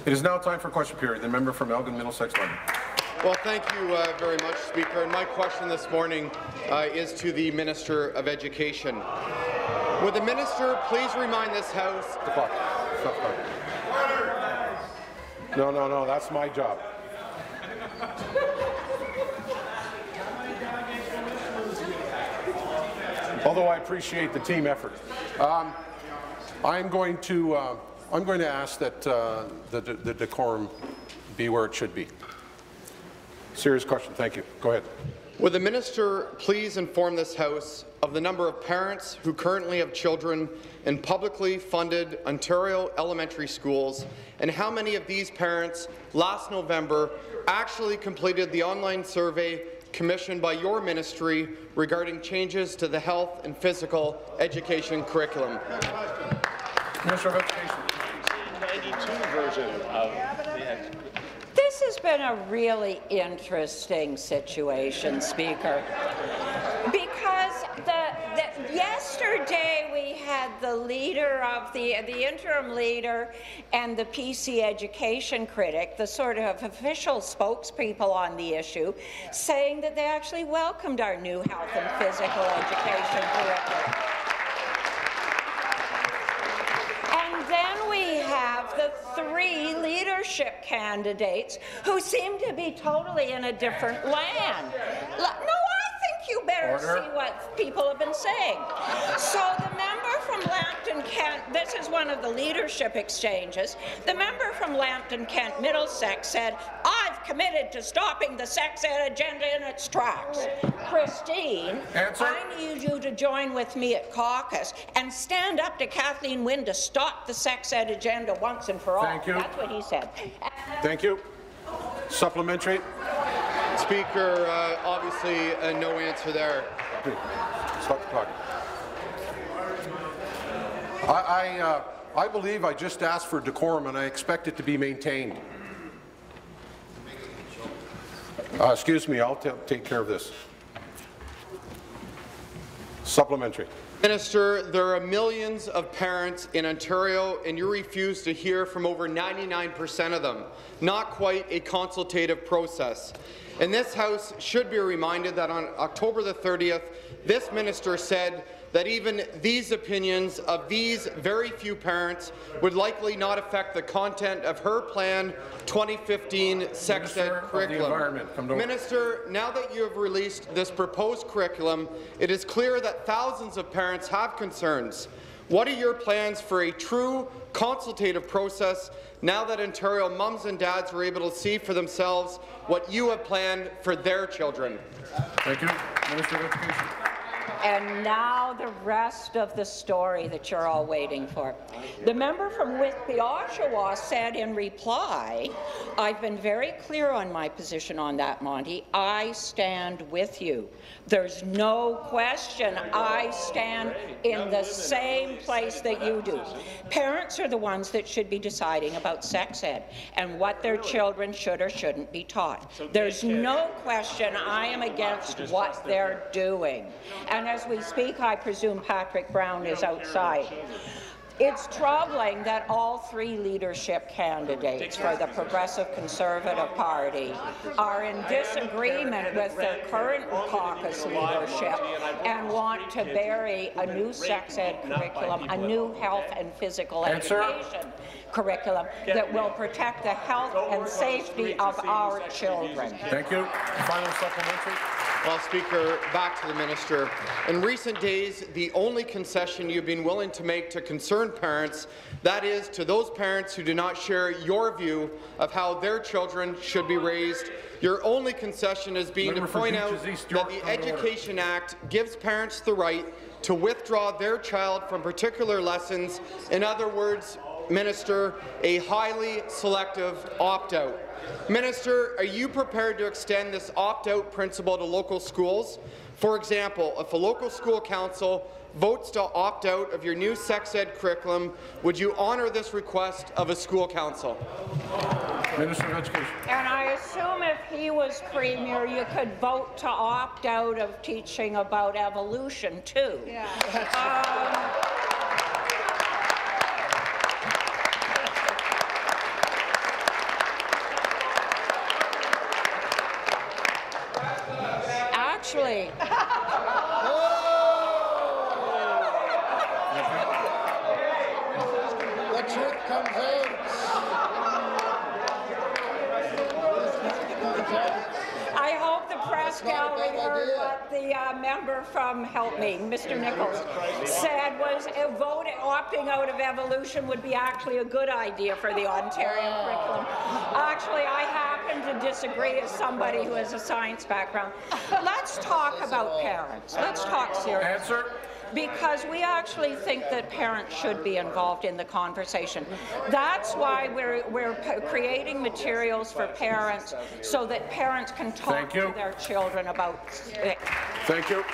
It is now time for question period. The member from Elgin, Middlesex, London. Well, thank you very much, Speaker. And my question this morning is to the Minister of Education. Would the Minister please remind this House— Stop the clock. Stop the clock. No, that's my job. Although I appreciate the team effort, I'm going to ask that the decorum be where it should be. Serious question. Thank you. Go ahead. Would the Minister please inform this House of the number of parents who currently have children in publicly funded Ontario elementary schools, and how many of these parents last November actually completed the online survey commissioned by your ministry regarding changes to the health and physical education curriculum? Minister of Education. 1992 version of This has been a really interesting situation, Speaker, because yesterday we had the leader of the interim leader and the PC education critic, the sort of official spokespeople on the issue, saying that they actually welcomed our new health and physical education curriculum. And then we have the three leadership candidates who seem to be totally in a different land. No, I think you better see what people have been saying. So the member from Lambton-Kent, this is one of the leadership exchanges, the member from Lambton-Kent-Middlesex said, "I've committed to stopping the sex ed agenda in its tracks." Christine, Answer. I need you to join with me at caucus and stand up to Kathleen Wynne to stop the sex ed agenda once and for all. Thank you. That's what he said. Thank you. Supplementary. Speaker, obviously no answer there. Stop the clock. I believe I just asked for decorum, and I expect it to be maintained. Excuse me, I'll take care of this. Supplementary. Minister, there are millions of parents in Ontario, and you refuse to hear from over 99% of them. Not quite a consultative process. And this House should be reminded that on October the 30th, this minister said that even these opinions of these very few parents would likely not affect the content of her planned 2015 sex ed curriculum. Minister, now that you have released this proposed curriculum, it is clear that thousands of parents have concerns. What are your plans for a true consultative process now that Ontario mums and dads are able to see for themselves what you have planned for their children? Thank you. Minister of Education. And now the rest of the story that you're all waiting for. The member from Whitby, Oshawa said in reply, "I've been very clear on my position on that, Monte. I stand with you. There's no question I stand in the same place that you do. Parents are the ones that should be deciding about sex ed and what their children should or shouldn't be taught. There's no question I am against what they're doing." And as we speak, I presume Patrick Brown is outside. It's troubling that all three leadership candidates for the Progressive Conservative Party are in disagreement with their current caucus leadership and want to bury a new sex ed curriculum, a new health and physical education curriculum that will protect the health and safety of our children. Thank you. Final supplementary. Well, Speaker, back to the minister. In recent days, the only concession you've been willing to make to concerned parents, that is, to those parents who do not share your view of how their children should be raised, your only concession has been to point out that the Education Act gives parents the right to withdraw their child from particular lessons. In other words, Minister, a highly selective opt-out. Minister, are you prepared to extend this opt-out principle to local schools? For example, if a local school council votes to opt out of your new sex ed curriculum, would you honour this request of a school council? Minister of Education. And I assume if he was Premier, you could vote to opt out of teaching about evolution, too. Yeah. actually, The truth comes out. I hope the press gallery heard what the member from, help me, Mr. Nichols, said was opting out of evolution would be actually a good idea for the Ontario curriculum. Actually, I happen to disagree as somebody who has a science background. Let's talk about parents. Let's talk seriously. Answer. Because we actually think that parents should be involved in the conversation. That's why we're creating materials for parents so that parents can talk to their children about it. Thank you.